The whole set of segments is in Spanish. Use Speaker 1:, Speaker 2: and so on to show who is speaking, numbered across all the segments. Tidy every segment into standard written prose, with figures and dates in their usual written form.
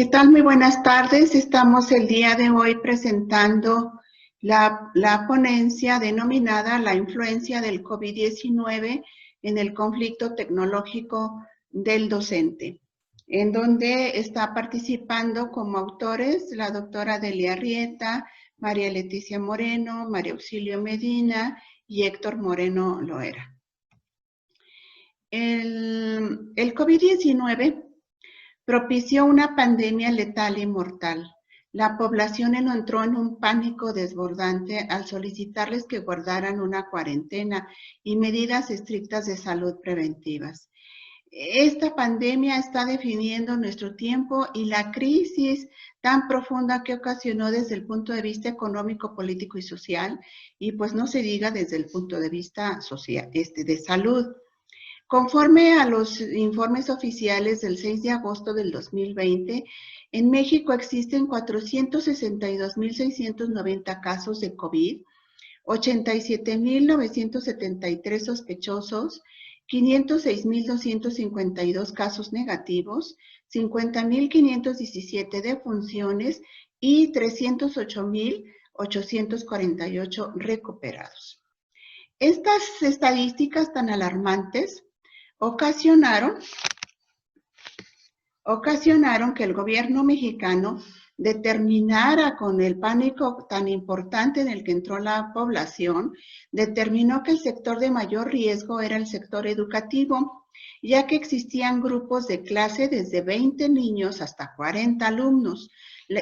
Speaker 1: ¿Qué tal? Muy buenas tardes. Estamos el día de hoy presentando la ponencia denominada La influencia del COVID-19 en el conflicto tecnológico del docente, en donde está participando como autores la doctora Delia Rieta, María Leticia Moreno, María Auxilio Medina y Héctor Moreno Loera. El COVID-19 propició una pandemia letal y mortal. La población entró en un pánico desbordante al solicitarles que guardaran una cuarentena y medidas estrictas de salud preventivas. Esta pandemia está definiendo nuestro tiempo y la crisis tan profunda que ocasionó desde el punto de vista económico, político y social, y pues no se diga desde el punto de vista social, de salud. Conforme a los informes oficiales del 6 de agosto del 2020, en México existen 462.690 casos de COVID, 87.973 sospechosos, 506.252 casos negativos, 50.517 defunciones y 308.848 recuperados. Estas estadísticas tan alarmantes ocasionaron que el gobierno mexicano determinara, con el pánico tan importante en el que entró la población, determinó que el sector de mayor riesgo era el sector educativo, ya que existían grupos de clase desde 20 niños hasta 40 alumnos,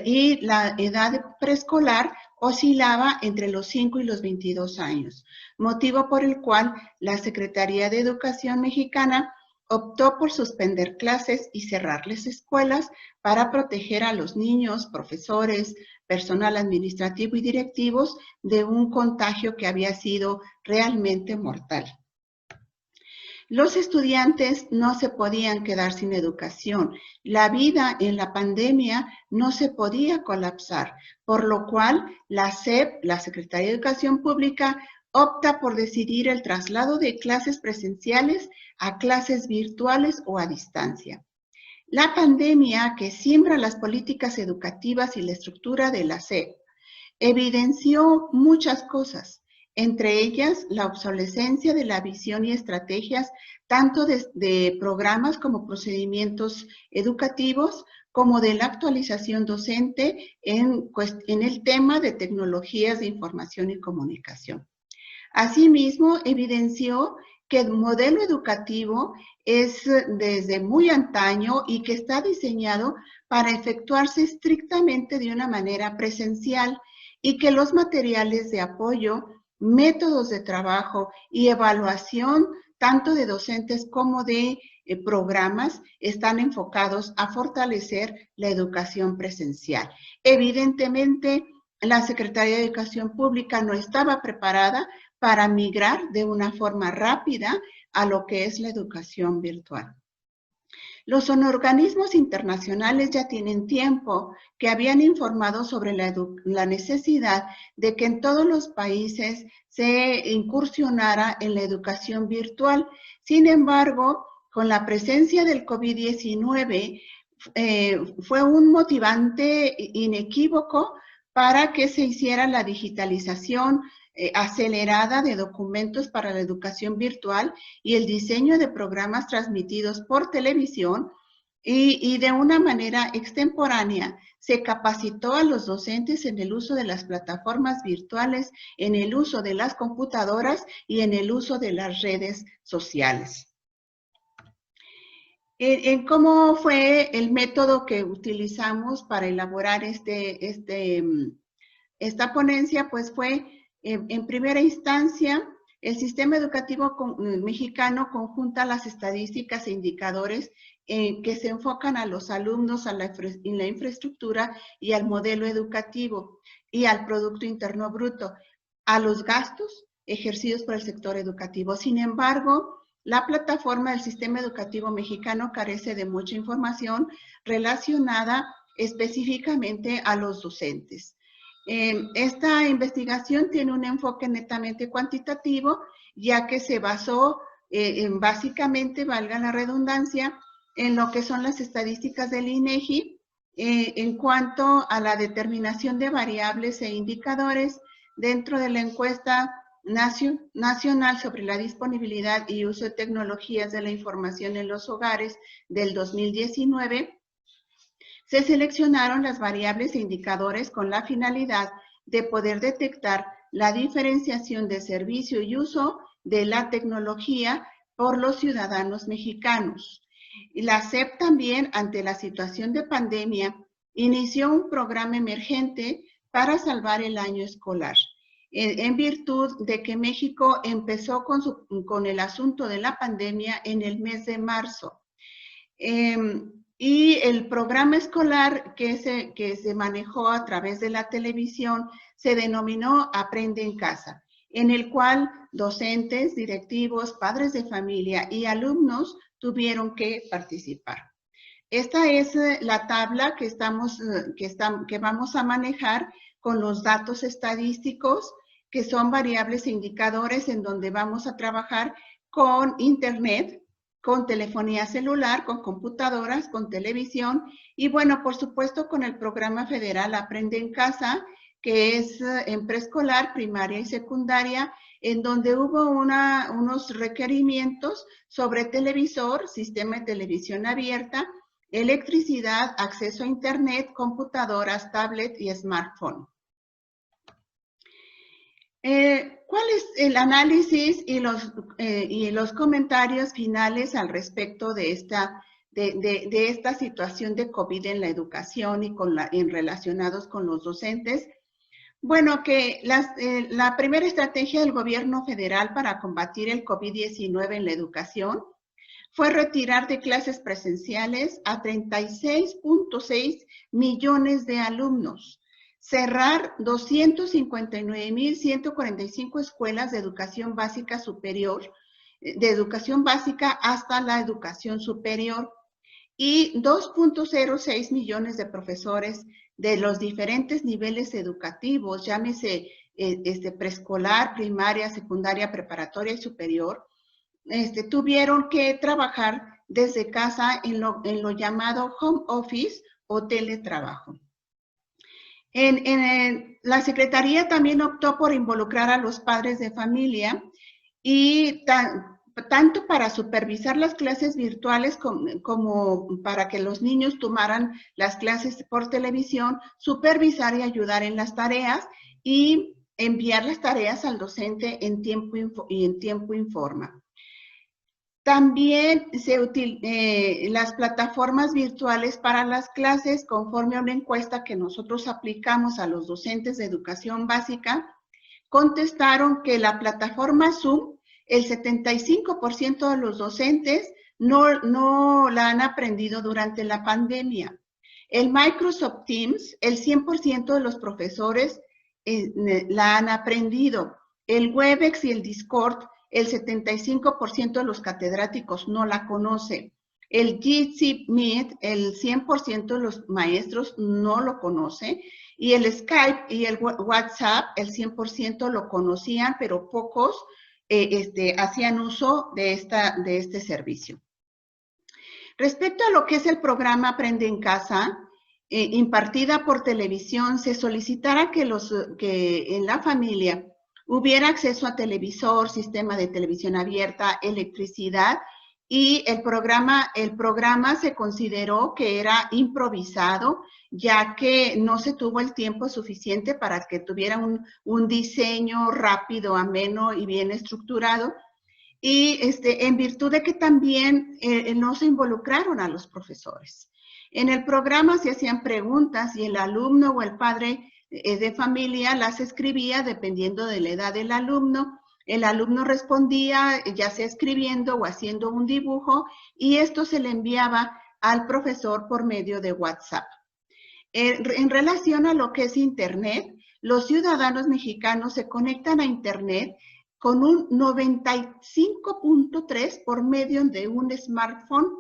Speaker 1: y la edad preescolar oscilaba entre los 5 y los 22 años, motivo por el cual la Secretaría de Educación mexicana optó por suspender clases y cerrarles escuelas para proteger a los niños, profesores, personal administrativo y directivos de un contagio que había sido realmente mortal. Los estudiantes no se podían quedar sin educación. La vida en la pandemia no se podía colapsar, por lo cual la SEP, la Secretaría de Educación Pública, opta por decidir el traslado de clases presenciales a clases virtuales o a distancia. La pandemia que siembra las políticas educativas y la estructura de la SEP evidenció muchas cosas, entre ellas la obsolescencia de la visión y estrategias tanto de programas como procedimientos educativos, como de la actualización docente en el tema de tecnologías de información y comunicación. Asimismo, evidenció que el modelo educativo es desde muy antaño y que está diseñado para efectuarse estrictamente de una manera presencial, y que los materiales de apoyo, métodos de trabajo y evaluación, tanto de docentes como de programas, están enfocados a fortalecer la educación presencial. Evidentemente, la Secretaría de Educación Pública no estaba preparada para migrar de una forma rápida a lo que es la educación virtual. Los organismos internacionales ya tienen tiempo que habían informado sobre la necesidad de que en todos los países se incursionara en la educación virtual. Sin embargo, con la presencia del COVID-19, fue un motivante inequívoco para que se hiciera la digitalización acelerada de documentos para la educación virtual y el diseño de programas transmitidos por televisión, y de una manera extemporánea se capacitó a los docentes en el uso de las plataformas virtuales, en el uso de las computadoras y en el uso de las redes sociales. ¿Cómo fue el método que utilizamos para elaborar esta ponencia? Pues fue, en primera instancia, el sistema educativo mexicano conjunta las estadísticas e indicadores que se enfocan a los alumnos, en la infraestructura y al modelo educativo y al Producto Interno Bruto, a los gastos ejercidos por el sector educativo. Sin embargo, la plataforma del sistema educativo mexicano carece de mucha información relacionada específicamente a los docentes. Esta investigación tiene un enfoque netamente cuantitativo, ya que se basó básicamente, valga la redundancia, en lo que son las estadísticas del INEGI, En cuanto a la determinación de variables e indicadores, dentro de la encuesta nacional sobre la disponibilidad y uso de tecnologías de la información en los hogares del 2019, se seleccionaron las variables e indicadores con la finalidad de poder detectar la diferenciación de servicio y uso de la tecnología por los ciudadanos mexicanos. Y la SEP también, ante la situación de pandemia, inició un programa emergente para salvar el año escolar, en virtud de que México empezó con el asunto de la pandemia en el mes de marzo. Y el programa escolar que se manejó a través de la televisión se denominó Aprende en Casa, en el cual docentes, directivos, padres de familia y alumnos tuvieron que participar. Esta es la tabla que vamos a manejar con los datos estadísticos, que son variables e indicadores en donde vamos a trabajar con Internet, con telefonía celular, con computadoras, con televisión y bueno, por supuesto con el programa federal Aprende en Casa, que es en preescolar, primaria y secundaria, en donde hubo unos requerimientos sobre televisor, sistema de televisión abierta, electricidad, acceso a Internet, computadoras, tablet y smartphone. ¿Cuál es el análisis y los comentarios finales al respecto de esta situación de COVID en la educación y relacionados con los docentes? Bueno, que la primera estrategia del gobierno federal para combatir el COVID-19 en la educación fue retirar de clases presenciales a 36.6 millones de alumnos, cerrar 259.145 escuelas de educación básica superior, de educación básica hasta la educación superior, y 2.06 millones de profesores de los diferentes niveles educativos, llámese preescolar, primaria, secundaria, preparatoria y superior, tuvieron que trabajar desde casa en lo llamado home office o teletrabajo. La Secretaría también optó por involucrar a los padres de familia y tanto para supervisar las clases virtuales como para que los niños tomaran las clases por televisión, supervisar y ayudar en las tareas y enviar las tareas al docente en tiempo y forma. También las plataformas virtuales para las clases, conforme a una encuesta que nosotros aplicamos a los docentes de educación básica, contestaron que la plataforma Zoom, el 75% de los docentes no la han aprendido durante la pandemia. El Microsoft Teams, el 100% de los profesores la han aprendido. El Webex y el Discord, el 75% de los catedráticos no la conoce. El Jitsi Meet, el 100% de los maestros no lo conoce. Y el Skype y el WhatsApp, el 100% lo conocían, pero pocos hacían uso de este servicio. Respecto a lo que es el programa Aprende en Casa, impartida por televisión, se solicitara que en la familia hubiera acceso a televisor, sistema de televisión abierta, electricidad, y el programa se consideró que era improvisado, ya que no se tuvo el tiempo suficiente para que tuviera un diseño rápido, ameno y bien estructurado, y en virtud de que también no se involucraron a los profesores. En el programa se hacían preguntas y el alumno o el padre de familia las escribía dependiendo de la edad del alumno. El alumno respondía ya sea escribiendo o haciendo un dibujo y esto se le enviaba al profesor por medio de WhatsApp. En relación a lo que es Internet, los ciudadanos mexicanos se conectan a Internet con un 95.3 por medio de un smartphone,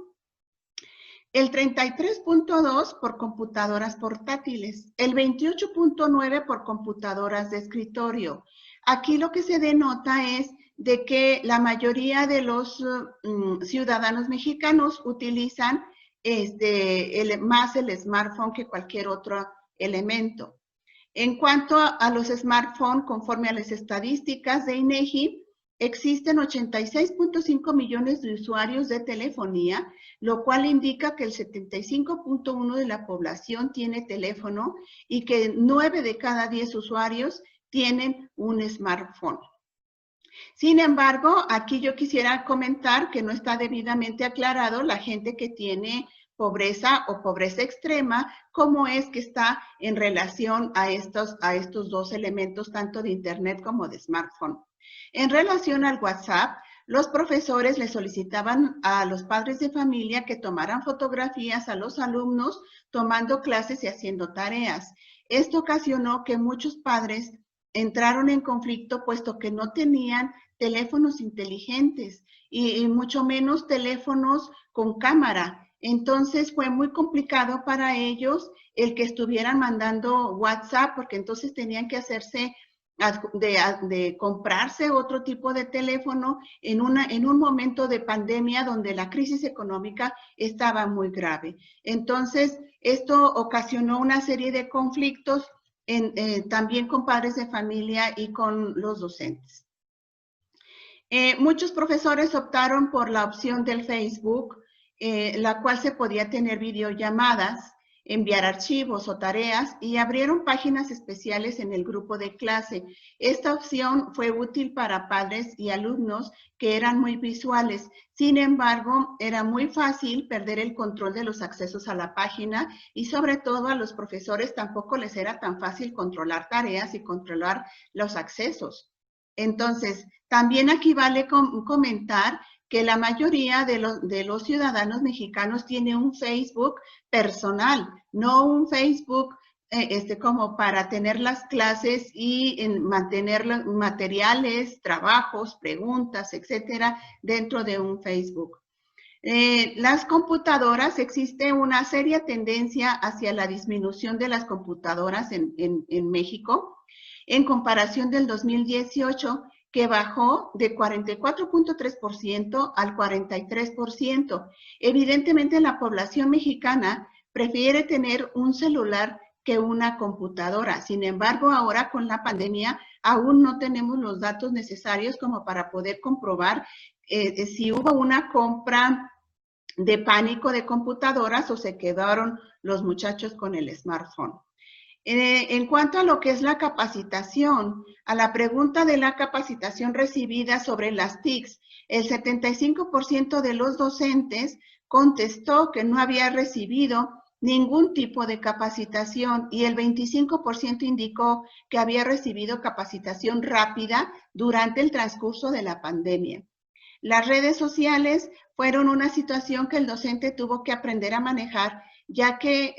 Speaker 1: el 33.2 por computadoras portátiles, el 28.9 por computadoras de escritorio. Aquí lo que se denota es de que la mayoría de los ciudadanos mexicanos utilizan más el smartphone que cualquier otro elemento. En cuanto a los smartphones, conforme a las estadísticas de INEGI, existen 86.5 millones de usuarios de telefonía, lo cual indica que el 75.1% de la población tiene teléfono y que 9 de cada 10 usuarios tienen un smartphone. Sin embargo, aquí yo quisiera comentar que no está debidamente aclarado la gente que tiene pobreza o pobreza extrema, cómo es que está en relación a estos dos elementos, tanto de Internet como de smartphone. En relación al WhatsApp, los profesores le solicitaban a los padres de familia que tomaran fotografías a los alumnos tomando clases y haciendo tareas. Esto ocasionó que muchos padres entraron en conflicto puesto que no tenían teléfonos inteligentes y mucho menos teléfonos con cámara. Entonces fue muy complicado para ellos el que estuvieran mandando WhatsApp, porque entonces tenían que hacerse de comprarse otro tipo de teléfono en un momento de pandemia donde la crisis económica estaba muy grave. Entonces, esto ocasionó una serie de conflictos también con padres de familia y con los docentes. Muchos profesores optaron por la opción del Facebook, la cual se podía tener videollamadas, enviar archivos o tareas y abrieron páginas especiales en el grupo de clase. Esta opción fue útil para padres y alumnos que eran muy visuales. Sin embargo, era muy fácil perder el control de los accesos a la página y sobre todo a los profesores tampoco les era tan fácil controlar tareas y controlar los accesos. Entonces, también aquí vale comentar que la mayoría de los ciudadanos mexicanos tiene un Facebook personal, no un Facebook como para tener las clases y mantener materiales, trabajos, preguntas, etcétera, dentro de un Facebook. Las computadoras, existe una seria tendencia hacia la disminución de las computadoras en México en comparación del 2018, que bajó de 44.3% al 43%. Evidentemente, la población mexicana prefiere tener un celular que una computadora. Sin embargo, ahora con la pandemia aún no tenemos los datos necesarios como para poder comprobar si hubo una compra de pánico de computadoras o se quedaron los muchachos con el smartphone. En cuanto a lo que es la capacitación, a la pregunta de la capacitación recibida sobre las TICs, el 75% de los docentes contestó que no había recibido ningún tipo de capacitación y el 25% indicó que había recibido capacitación rápida durante el transcurso de la pandemia. Las redes sociales fueron una situación que el docente tuvo que aprender a manejar, ya que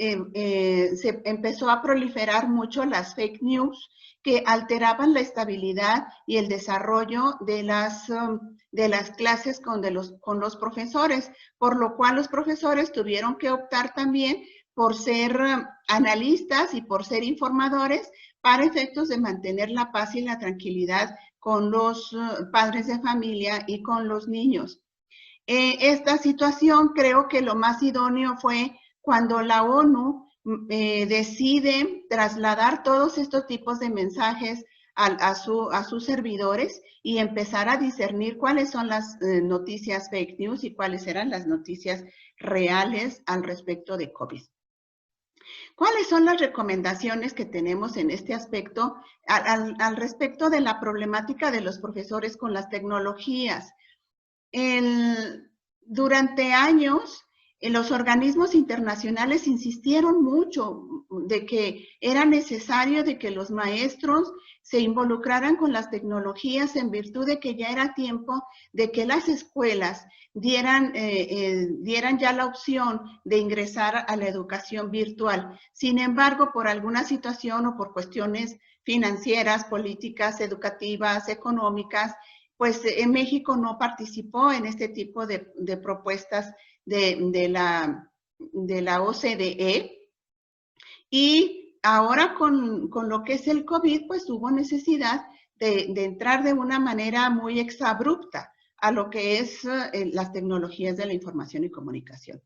Speaker 1: se empezó a proliferar mucho las fake news que alteraban la estabilidad y el desarrollo de las clases con los profesores, por lo cual los profesores tuvieron que optar también por ser analistas y por ser informadores para efectos de mantener la paz y la tranquilidad con los padres de familia y con los niños. Esta situación creo que lo más idóneo fue cuando la ONU decide trasladar todos estos tipos de mensajes a sus servidores y empezar a discernir cuáles son las noticias fake news y cuáles eran las noticias reales al respecto de COVID. ¿Cuáles son las recomendaciones que tenemos en este aspecto al respecto de la problemática de los profesores con las tecnologías? Durante años, los organismos internacionales insistieron mucho de que era necesario de que los maestros se involucraran con las tecnologías en virtud de que ya era tiempo de que las escuelas dieran ya la opción de ingresar a la educación virtual. Sin embargo, por alguna situación o por cuestiones financieras, políticas, educativas, económicas, pues en México no participó en este tipo de propuestas de la OCDE, y ahora con lo que es el COVID, pues hubo necesidad de entrar de una manera muy exabrupta a lo que es las tecnologías de la información y comunicación.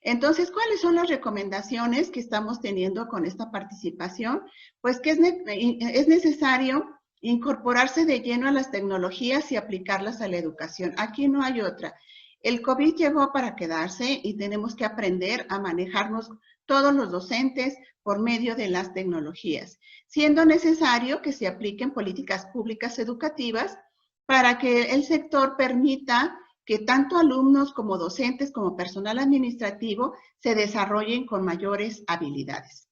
Speaker 1: Entonces, ¿cuáles son las recomendaciones que estamos teniendo con esta participación? Pues que es necesario incorporarse de lleno a las tecnologías y aplicarlas a la educación. Aquí no hay otra. El COVID llegó para quedarse y tenemos que aprender a manejarnos todos los docentes por medio de las tecnologías, siendo necesario que se apliquen políticas públicas educativas para que el sector permita que tanto alumnos como docentes como personal administrativo se desarrollen con mayores habilidades.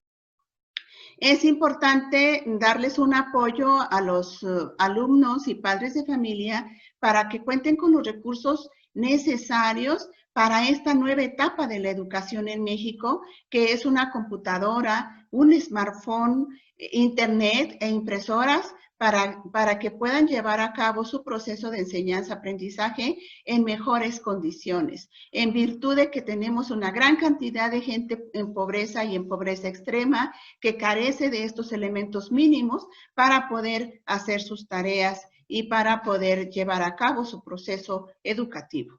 Speaker 1: Es importante darles un apoyo a los alumnos y padres de familia para que cuenten con los recursos necesarios para esta nueva etapa de la educación en México, que es una computadora, un smartphone, internet e impresoras para que puedan llevar a cabo su proceso de enseñanza-aprendizaje en mejores condiciones, en virtud de que tenemos una gran cantidad de gente en pobreza y en pobreza extrema que carece de estos elementos mínimos para poder hacer sus tareas y para poder llevar a cabo su proceso educativo.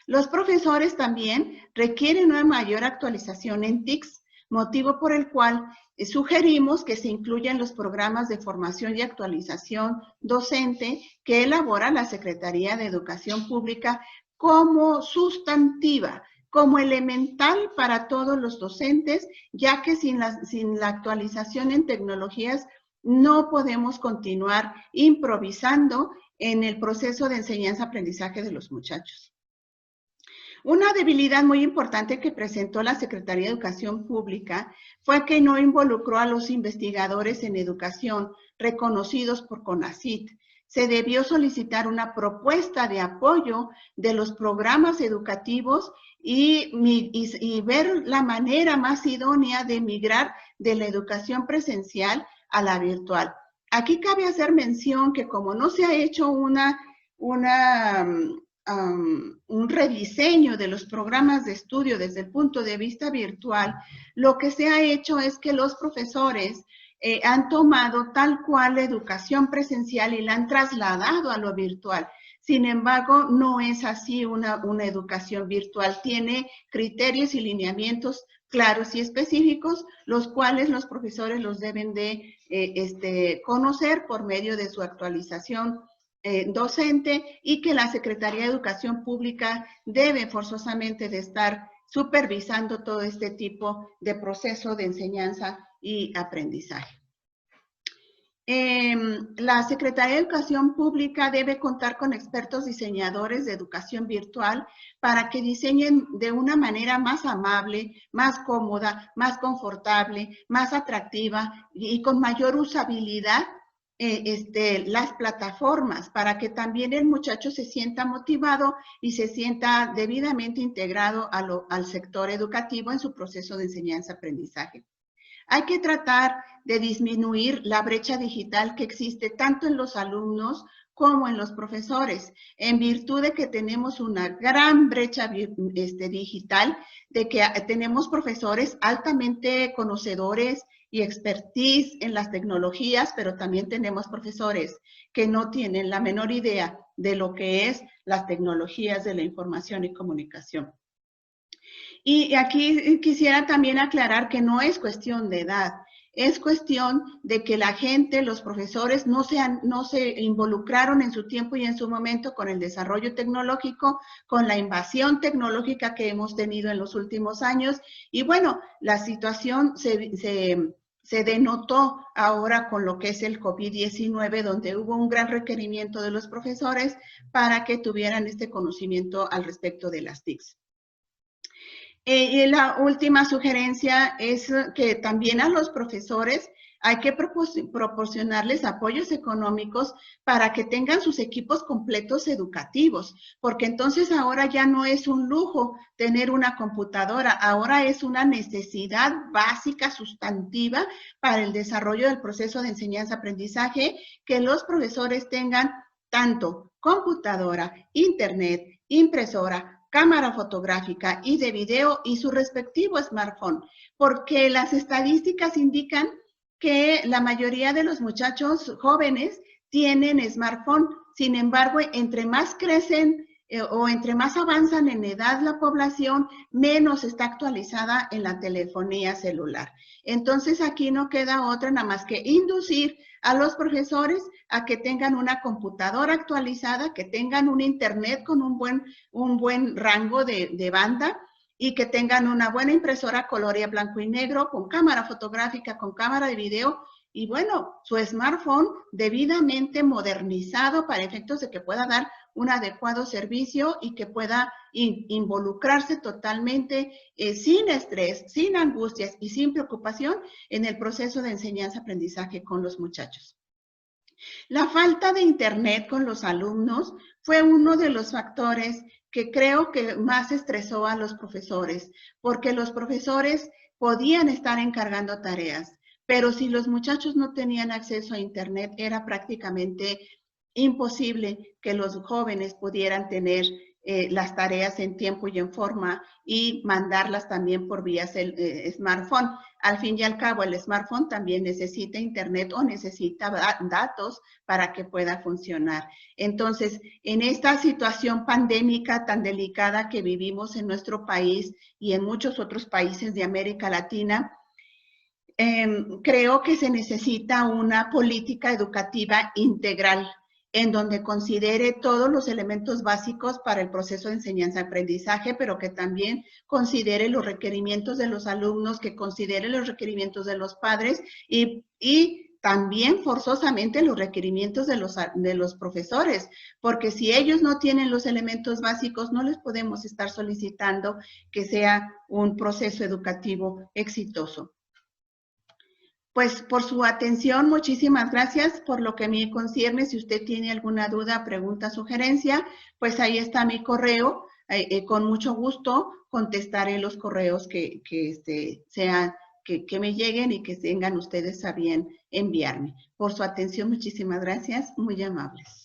Speaker 1: Los profesores también requieren una mayor actualización en TICS, motivo por el cual sugerimos que se incluyan los programas de formación y actualización docente que elabora la Secretaría de Educación Pública como sustantiva, como elemental para todos los docentes, ya que sin la actualización en tecnologías no podemos continuar improvisando en el proceso de enseñanza-aprendizaje de los muchachos. Una debilidad muy importante que presentó la Secretaría de Educación Pública fue que no involucró a los investigadores en educación reconocidos por CONACYT. Se debió solicitar una propuesta de apoyo de los programas educativos y ver la manera más idónea de migrar de la educación presencial a la virtual. Aquí cabe hacer mención que como no se ha hecho un rediseño de los programas de estudio desde el punto de vista virtual, lo que se ha hecho es que los profesores han tomado tal cual la educación presencial y la han trasladado a lo virtual. Sin embargo, no es así una educación virtual. Tiene criterios y lineamientos claros y específicos, los cuales los profesores los deben de conocer por medio de su actualización docente, y que la Secretaría de Educación Pública debe forzosamente de estar supervisando todo este tipo de proceso de enseñanza y aprendizaje. La Secretaría de Educación Pública debe contar con expertos diseñadores de educación virtual para que diseñen de una manera más amable, más cómoda, más confortable, más atractiva y con mayor usabilidad las plataformas, para que también el muchacho se sienta motivado y se sienta debidamente integrado al sector educativo en su proceso de enseñanza-aprendizaje. Hay que tratar de disminuir la brecha digital que existe tanto en los alumnos como en los profesores, en virtud de que tenemos una gran brecha digital, de que tenemos profesores altamente conocedores y expertise en las tecnologías, pero también tenemos profesores que no tienen la menor idea de lo que es las tecnologías de la información y comunicación. Y aquí quisiera también aclarar que no es cuestión de edad, es cuestión de que la gente, los profesores, no se involucraron en su tiempo y en su momento con el desarrollo tecnológico, con la invasión tecnológica que hemos tenido en los últimos años. Y bueno, la situación se denotó ahora con lo que es el COVID-19, donde hubo un gran requerimiento de los profesores para que tuvieran este conocimiento al respecto de las TICs. Y la última sugerencia es que también a los profesores hay que proporcionarles apoyos económicos para que tengan sus equipos completos educativos, porque entonces ahora ya no es un lujo tener una computadora, ahora es una necesidad básica, sustantiva para el desarrollo del proceso de enseñanza-aprendizaje, que los profesores tengan tanto computadora, internet, impresora, cámara fotográfica y de video y su respectivo smartphone, porque las estadísticas indican que la mayoría de los muchachos jóvenes tienen smartphone. Sin embargo, entre más crecen o entre más avanzan en edad la población, menos está actualizada en la telefonía celular. Entonces aquí no queda otra nada más que inducir a los profesores a que tengan una computadora actualizada, que tengan un internet con un buen rango de banda, y que tengan una buena impresora color y a blanco y negro, con cámara fotográfica, con cámara de video, y bueno, su smartphone debidamente modernizado para efectos de que pueda dar un adecuado servicio y que pueda involucrarse totalmente sin estrés, sin angustias y sin preocupación en el proceso de enseñanza-aprendizaje con los muchachos. La falta de internet con los alumnos fue uno de los factores que creo que más estresó a los profesores, porque los profesores podían estar encargando tareas, pero si los muchachos no tenían acceso a internet, era prácticamente imposible que los jóvenes pudieran tener las tareas en tiempo y en forma y mandarlas también por vías smartphone. Al fin y al cabo, el smartphone también necesita internet o necesita datos para que pueda funcionar. Entonces, en esta situación pandémica tan delicada que vivimos en nuestro país y en muchos otros países de América Latina, creo que se necesita una política educativa integral en donde considere todos los elementos básicos para el proceso de enseñanza-aprendizaje, pero que también considere los requerimientos de los alumnos, que considere los requerimientos de los padres y también forzosamente los requerimientos de los profesores, porque si ellos no tienen los elementos básicos, no les podemos estar solicitando que sea un proceso educativo exitoso. Pues por su atención, muchísimas gracias. Por lo que me concierne, si usted tiene alguna duda, pregunta, sugerencia, pues ahí está mi correo. Con mucho gusto contestaré los correos que me lleguen y que tengan ustedes a bien enviarme. Por su atención, muchísimas gracias. Muy amables.